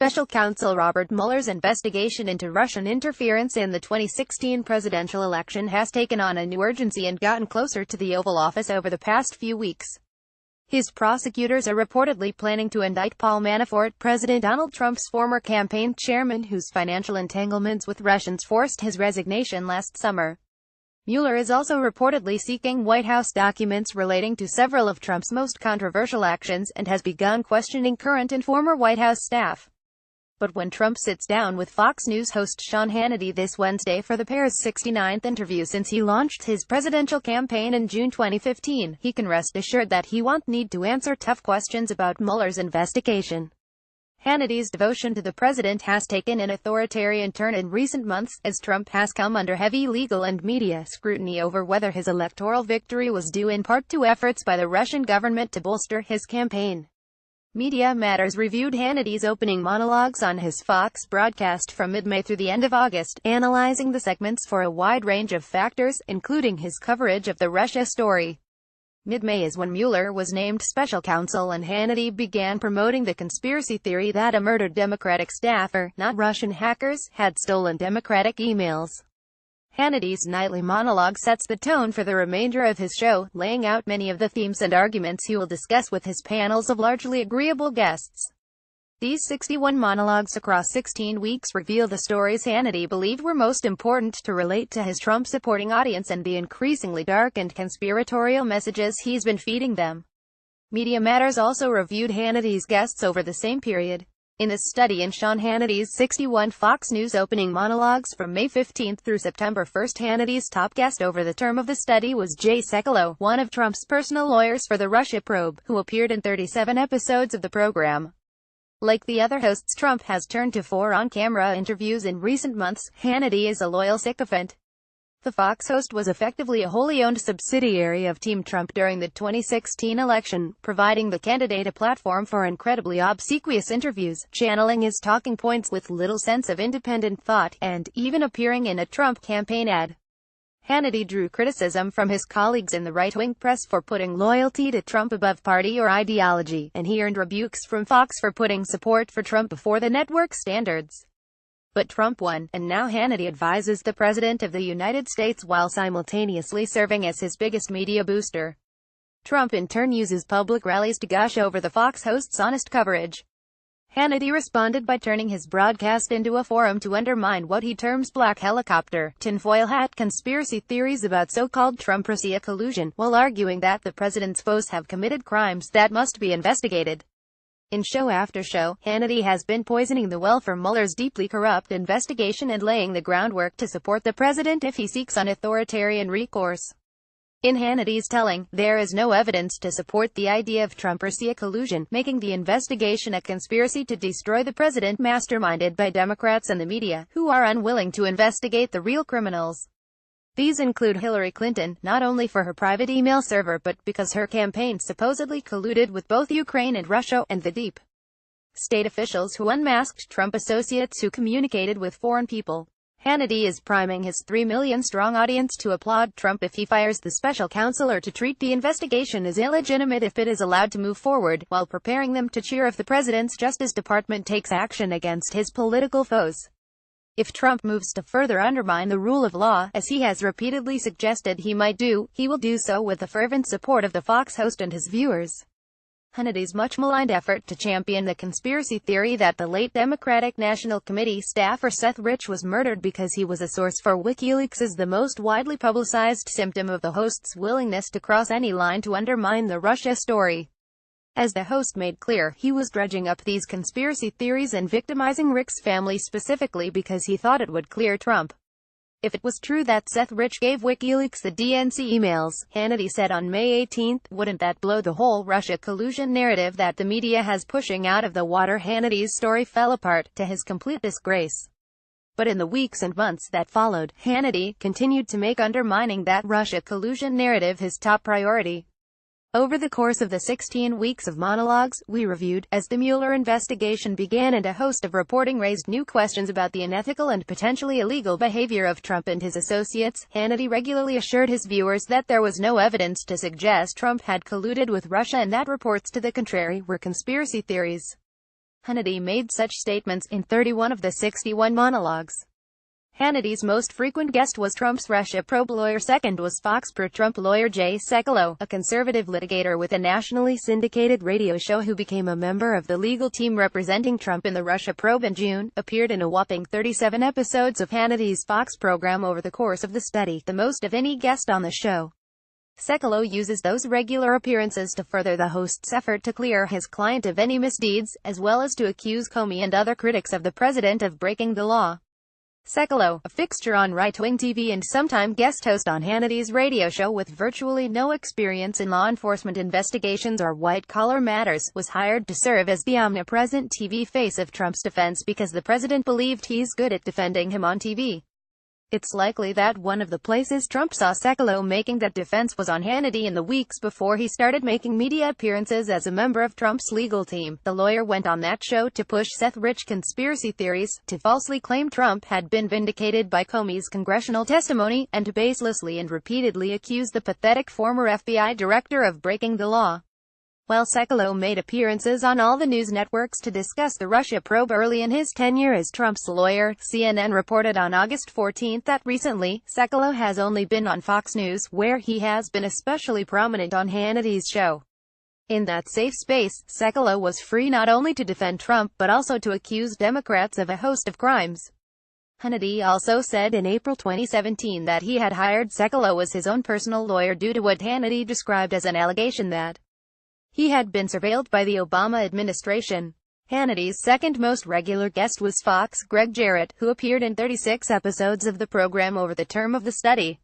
Special counsel Robert Mueller's investigation into Russian interference in the 2016 presidential election has taken on a new urgency and gotten closer to the Oval Office over the past few weeks. His prosecutors are reportedly planning to indict Paul Manafort, President Donald Trump's former campaign chairman, whose financial entanglements with Russians forced his resignation last summer. Mueller is also reportedly seeking White House documents relating to several of Trump's most controversial actions, and has begun questioning current and former White House staff. But when Trump sits down with Fox News host Sean Hannity this Wednesday for the pair's 69th interview since he launched his presidential campaign in June 2015, he can rest assured that he won't need to answer tough questions about Mueller's investigation. Hannity's devotion to the president has taken an authoritarian turn in recent months, as Trump has come under heavy legal and media scrutiny over whether his electoral victory was due in part to efforts by the Russian government to bolster his campaign. Media Matters reviewed Hannity's opening monologues on his Fox broadcast from mid-May through the end of August, analyzing the segments for a wide range of factors, including his coverage of the Russia story. Mid-May is when Mueller was named special counsel and Hannity began promoting the conspiracy theory that a murdered Democratic staffer, not Russian hackers, had stolen Democratic emails. Hannity's nightly monologue sets the tone for the remainder of his show, laying out many of the themes and arguments he will discuss with his panels of largely agreeable guests. These 61 monologues across 16 weeks reveal the stories Hannity believed were most important to relate to his Trump-supporting audience and the increasingly dark and conspiratorial messages he's been feeding them. Media Matters also reviewed Hannity's guests over the same period. In this study in Sean Hannity's 61 Fox News opening monologues from May 15 through September 1, Hannity's top guest over the term of the study was Jay Sekulow, one of Trump's personal lawyers for the Russia probe, who appeared in 37 episodes of the program. Like the other hosts Trump has turned to for on-camera interviews in recent months, Hannity is a loyal sycophant. The Fox host was effectively a wholly owned subsidiary of Team Trump during the 2016 election, providing the candidate a platform for incredibly obsequious interviews, channeling his talking points with little sense of independent thought, and even appearing in a Trump campaign ad. Hannity drew criticism from his colleagues in the right-wing press for putting loyalty to Trump above party or ideology, and he earned rebukes from Fox for putting support for Trump before the network's standards. But Trump won, and now Hannity advises the President of the United States while simultaneously serving as his biggest media booster. Trump in turn uses public rallies to gush over the Fox host's honest coverage. Hannity responded by turning his broadcast into a forum to undermine what he terms black helicopter, tinfoil hat conspiracy theories about so-called Trump-Russia collusion, while arguing that the president's foes have committed crimes that must be investigated. In show after show, Hannity has been poisoning the well for Mueller's deeply corrupt investigation and laying the groundwork to support the president if he seeks an authoritarian recourse. In Hannity's telling, there is no evidence to support the idea of Trump-Russia collusion, making the investigation a conspiracy to destroy the president masterminded by Democrats and the media, who are unwilling to investigate the real criminals. These include Hillary Clinton, not only for her private email server but because her campaign supposedly colluded with both Ukraine and Russia, and the deep state officials who unmasked Trump associates who communicated with foreign people. Hannity is priming his 3 million-strong audience to applaud Trump if he fires the special counsel or to treat the investigation as illegitimate if it is allowed to move forward, while preparing them to cheer if the president's Justice Department takes action against his political foes. If Trump moves to further undermine the rule of law, as he has repeatedly suggested he might do, he will do so with the fervent support of the Fox host and his viewers. Hannity's much-maligned effort to champion the conspiracy theory that the late Democratic National Committee staffer Seth Rich was murdered because he was a source for WikiLeaks is the most widely publicized symptom of the host's willingness to cross any line to undermine the Russia story. As the host made clear, he was dredging up these conspiracy theories and victimizing Rick's family specifically because he thought it would clear Trump. If it was true that Seth Rich gave WikiLeaks the DNC emails, Hannity said on May 18, wouldn't that blow the whole Russia collusion narrative that the media has pushing out of the water? Hannity's story fell apart, to his complete disgrace. But in the weeks and months that followed, Hannity continued to make undermining that Russia collusion narrative his top priority. Over the course of the 16 weeks of monologues we reviewed, as the Mueller investigation began and a host of reporting raised new questions about the unethical and potentially illegal behavior of Trump and his associates, Hannity regularly assured his viewers that there was no evidence to suggest Trump had colluded with Russia and that reports to the contrary were conspiracy theories. Hannity made such statements in 31 of the 61 monologues. Hannity's most frequent guest was Trump's Russia probe lawyer. Second was Fox pro-Trump lawyer Jay Sekulow, a conservative litigator with a nationally syndicated radio show who became a member of the legal team representing Trump in the Russia probe in June, appeared in a whopping 37 episodes of Hannity's Fox program over the course of the study, the most of any guest on the show. Sekulow uses those regular appearances to further the host's effort to clear his client of any misdeeds, as well as to accuse Comey and other critics of the president of breaking the law. Sekulow, a fixture on right-wing TV and sometime guest host on Hannity's radio show with virtually no experience in law enforcement investigations or white-collar matters, was hired to serve as the omnipresent TV face of Trump's defense because the president believed he's good at defending him on TV. It's likely that one of the places Trump saw Sekulow making that defense was on Hannity in the weeks before he started making media appearances as a member of Trump's legal team. The lawyer went on that show to push Seth-rich conspiracy theories, to falsely claim Trump had been vindicated by Comey's congressional testimony, and to baselessly and repeatedly accuse the pathetic former FBI director of breaking the law. While Sekulow made appearances on all the news networks to discuss the Russia probe early in his tenure as Trump's lawyer, CNN reported on August 14 that recently, Sekulow has only been on Fox News, where he has been especially prominent on Hannity's show. In that safe space, Sekulow was free not only to defend Trump but also to accuse Democrats of a host of crimes. Hannity also said in April 2017 that he had hired Sekulow as his own personal lawyer due to what Hannity described as an allegation that he had been surveilled by the Obama administration. Hannity's second most regular guest was Fox' Greg Jarrett, who appeared in 36 episodes of the program over the term of the study.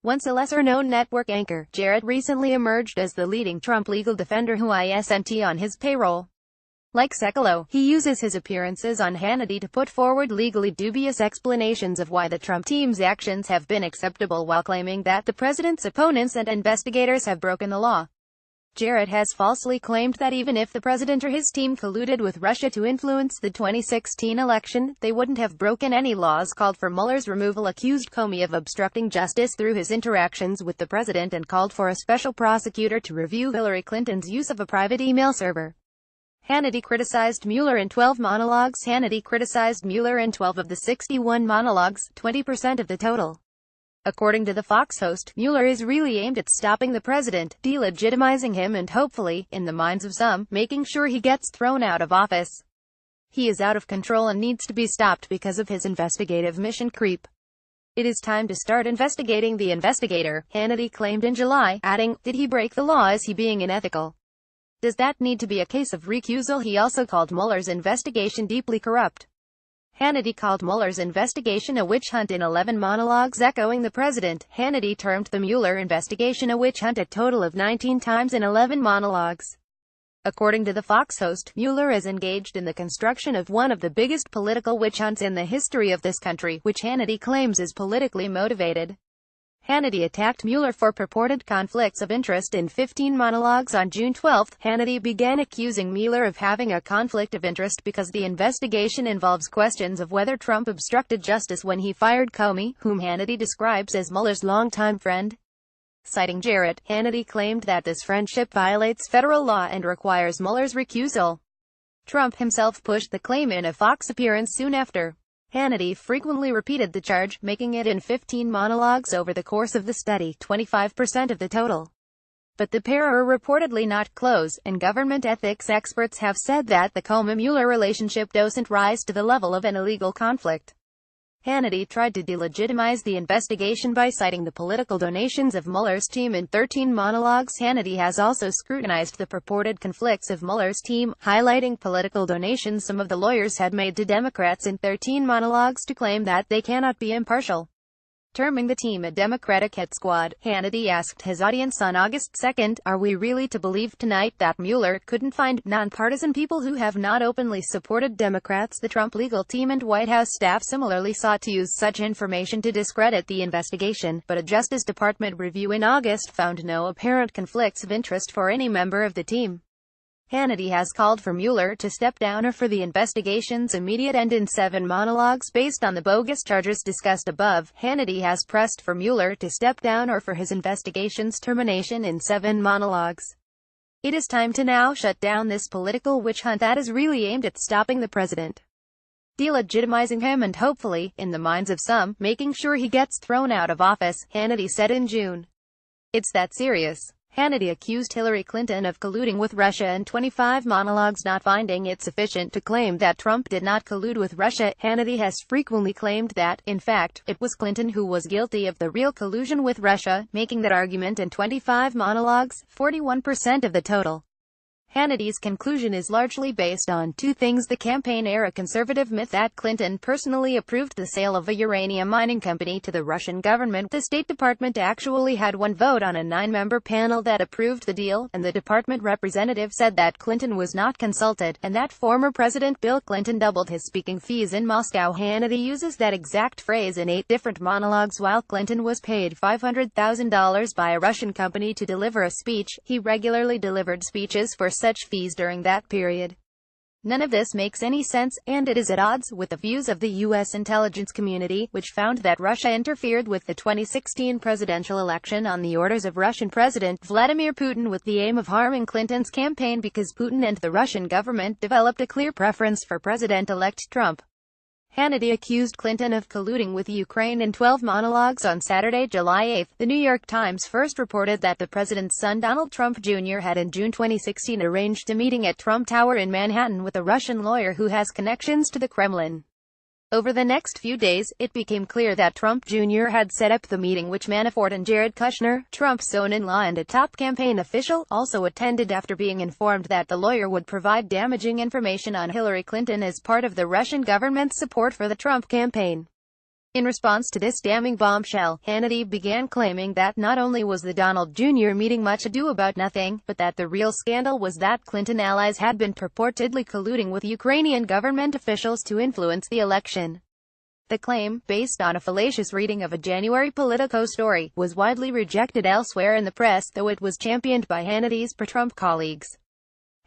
Once a lesser-known network anchor, Jarrett recently emerged as the leading Trump legal defender who isn't on his payroll. Like Sekulow, he uses his appearances on Hannity to put forward legally dubious explanations of why the Trump team's actions have been acceptable while claiming that the president's opponents and investigators have broken the law. Jarrett has falsely claimed that even if the president or his team colluded with Russia to influence the 2016 election, they wouldn't have broken any laws called for Mueller's removal, accused Comey of obstructing justice through his interactions with the president, and called for a special prosecutor to review Hillary Clinton's use of a private email server. Hannity criticized Mueller in 12 monologues. Hannity criticized Mueller in 12 of the 61 monologues, 20% of the total. According to the Fox host, Mueller is really aimed at stopping the president, delegitimizing him and hopefully, in the minds of some, making sure he gets thrown out of office. He is out of control and needs to be stopped because of his investigative mission creep. It is time to start investigating the investigator, Hannity claimed in July, adding, "Did he break the law? Is he being unethical? Does that need to be a case of recusal?" He also called Mueller's investigation deeply corrupt. Hannity called Mueller's investigation a witch hunt in 11 monologues, echoing the president. Hannity termed the Mueller investigation a witch hunt a total of 19 times in 11 monologues. According to the Fox host, Mueller is engaged in the construction of one of the biggest political witch hunts in the history of this country, which Hannity claims is politically motivated. Hannity attacked Mueller for purported conflicts of interest in 15 monologues. On June 12, Hannity began accusing Mueller of having a conflict of interest because the investigation involves questions of whether Trump obstructed justice when he fired Comey, whom Hannity describes as Mueller's longtime friend. Citing Jarrett, Hannity claimed that this friendship violates federal law and requires Mueller's recusal. Trump himself pushed the claim in a Fox appearance soon after. Hannity frequently repeated the charge, making it in 15 monologues over the course of the study, 25% of the total. But the pair are reportedly not close, and government ethics experts have said that the Comey-Mueller relationship doesn't rise to the level of an illegal conflict. Hannity tried to delegitimize the investigation by citing the political donations of Mueller's team in 13 monologues. Hannity has also scrutinized the purported conflicts of Mueller's team, highlighting political donations some of the lawyers had made to Democrats in 13 monologues to claim that they cannot be impartial. Terming the team a Democratic hit squad, Hannity asked his audience on August 2, "Are we really to believe tonight that Mueller couldn't find nonpartisan people who have not openly supported Democrats?" The Trump legal team and White House staff similarly sought to use such information to discredit the investigation, but a Justice Department review in August found no apparent conflicts of interest for any member of the team. Hannity has called for Mueller to step down or for the investigation's immediate end in 7 monologues based on the bogus charges discussed above. Hannity has pressed for Mueller to step down or for his investigation's termination in 7 monologues. It is time to now shut down this political witch hunt that is really aimed at stopping the president, delegitimizing him and hopefully, in the minds of some, making sure he gets thrown out of office, Hannity said in June. It's that serious. Hannity accused Hillary Clinton of colluding with Russia in 25 monologues, not finding it sufficient to claim that Trump did not collude with Russia. Hannity has frequently claimed that, in fact, it was Clinton who was guilty of the real collusion with Russia, making that argument in 25 monologues, 41% of the total. Hannity's conclusion is largely based on two things: the campaign-era conservative myth that Clinton personally approved the sale of a uranium mining company to the Russian government. The State Department actually had one vote on a 9-member panel that approved the deal, and the department representative said that Clinton was not consulted, and that former President Bill Clinton doubled his speaking fees in Moscow. Hannity uses that exact phrase in 8 different monologues. While Clinton was paid $500,000 by a Russian company to deliver a speech, he regularly delivered speeches for such fees during that period. None of this makes any sense, and it is at odds with the views of the U.S. intelligence community, which found that Russia interfered with the 2016 presidential election on the orders of Russian President Vladimir Putin with the aim of harming Clinton's campaign because Putin and the Russian government developed a clear preference for President-elect Trump. Hannity accused Clinton of colluding with Ukraine in 12 monologues on Saturday, July 8. The New York Times first reported that the president's son Donald Trump Jr. had in June 2016 arranged a meeting at Trump Tower in Manhattan with a Russian lawyer who has connections to the Kremlin. Over the next few days, it became clear that Trump Jr. had set up the meeting, which Manafort and Jared Kushner, Trump's son-in-law and a top campaign official, also attended after being informed that the lawyer would provide damaging information on Hillary Clinton as part of the Russian government's support for the Trump campaign. In response to this damning bombshell, Hannity began claiming that not only was the Donald Jr. meeting much ado about nothing, but that the real scandal was that Clinton allies had been purportedly colluding with Ukrainian government officials to influence the election. The claim, based on a fallacious reading of a January Politico story, was widely rejected elsewhere in the press, though it was championed by Hannity's pro-Trump colleagues.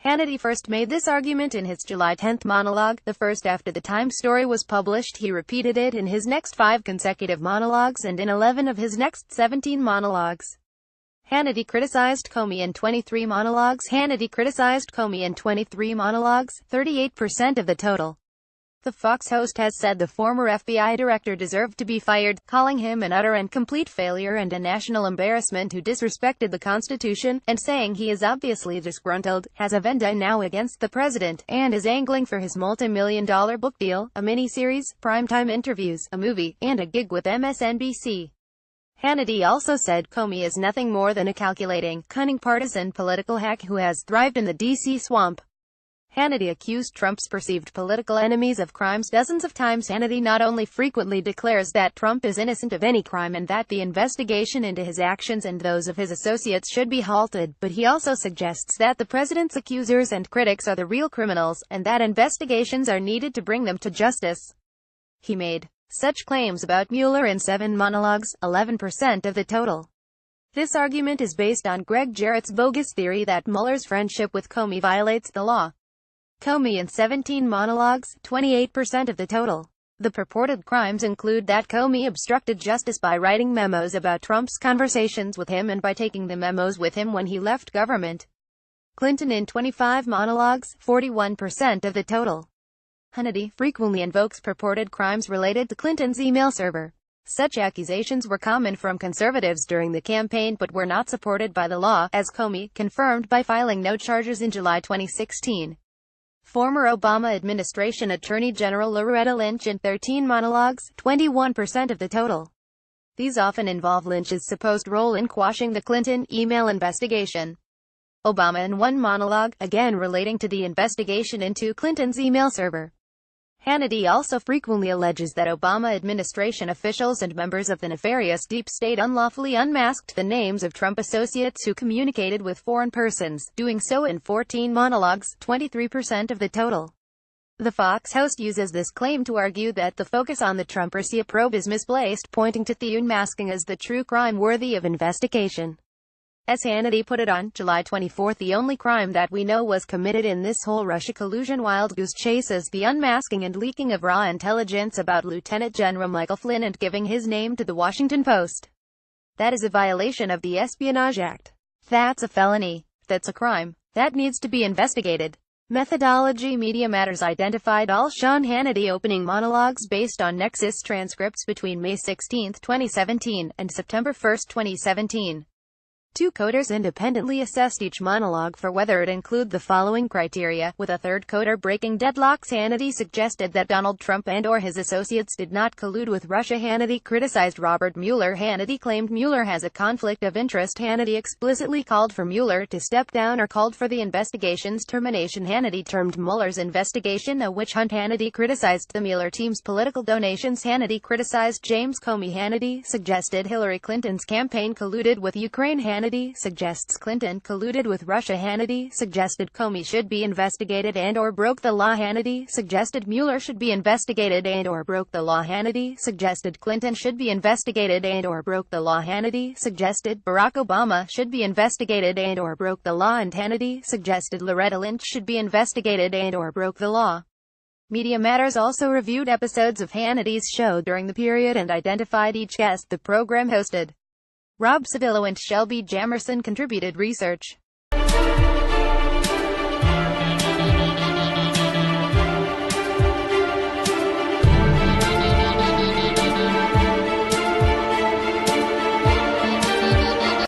Hannity first made this argument in his July 10 monologue, the first after the Times story was published. He repeated it in his next 5 consecutive monologues and in 11 of his next 17 monologues. Hannity criticized Comey in 23 monologues. Hannity criticized Comey in 23 monologues, 38% of the total. The Fox host has said the former FBI director deserved to be fired, calling him an utter and complete failure and a national embarrassment who disrespected the Constitution, and saying he is obviously disgruntled, has a vendetta now against the president, and is angling for his multi-million-dollar book deal, a miniseries, primetime interviews, a movie, and a gig with MSNBC. Hannity also said Comey is nothing more than a calculating, cunning partisan political hack who has thrived in the D.C. swamp. Hannity accused Trump's perceived political enemies of crimes dozens of times. Hannity not only frequently declares that Trump is innocent of any crime and that the investigation into his actions and those of his associates should be halted, but he also suggests that the president's accusers and critics are the real criminals, and that investigations are needed to bring them to justice. He made such claims about Mueller in 7 monologues, 11% of the total. This argument is based on Greg Jarrett's bogus theory that Mueller's friendship with Comey violates the law. Comey in 17 monologues, 28% of the total. The purported crimes include that Comey obstructed justice by writing memos about Trump's conversations with him and by taking the memos with him when he left government. Clinton in 25 monologues, 41% of the total. Hannity frequently invokes purported crimes related to Clinton's email server. Such accusations were common from conservatives during the campaign but were not supported by the law, as Comey confirmed by filing no charges in July 2016. Former Obama administration Attorney General Loretta Lynch in 13 monologues, 21% of the total. These often involve Lynch's supposed role in quashing the Clinton email investigation. Obama in 1 monologue, again relating to the investigation into Clinton's email server. Hannity also frequently alleges that Obama administration officials and members of the nefarious deep state unlawfully unmasked the names of Trump associates who communicated with foreign persons, doing so in 14 monologues, 23% of the total. The Fox host uses this claim to argue that the focus on the Trump-Russia probe is misplaced, pointing to the unmasking as the true crime worthy of investigation. As Hannity put it on July 24, the only crime that we know was committed in this whole Russia collusion wild goose chase is the unmasking and leaking of raw intelligence about Lieutenant General Michael Flynn and giving his name to the Washington Post. That is a violation of the Espionage Act. That's a felony. That's a crime. That needs to be investigated. Methodology. Media Matters identified all Sean Hannity opening monologues based on Nexus transcripts between May 16, 2017, and September 1, 2017. Two coders independently assessed each monologue for whether it included the following criteria, with a third coder breaking deadlocks. Hannity suggested that Donald Trump and/or his associates did not collude with Russia. Hannity criticized Robert Mueller. Hannity claimed Mueller has a conflict of interest. Hannity explicitly called for Mueller to step down or called for the investigation's termination. Hannity termed Mueller's investigation a witch hunt. Hannity criticized the Mueller team's political donations. Hannity criticized James Comey. Hannity suggested Hillary Clinton's campaign colluded with Ukraine. Hannity suggests Clinton colluded with Russia. Hannity suggested Comey should be investigated and/or broke the law. Hannity suggested Mueller should be investigated and/or broke the law. Hannity suggested Clinton should be investigated and/or broke the law. Hannity suggested Barack Obama should be investigated and/or broke the law, and Hannity suggested Loretta Lynch should be investigated and/or broke the law. Media Matters also reviewed episodes of Hannity's show during the period and identified each guest the program hosted. Rob Savillo and Shelby Jamerson contributed research.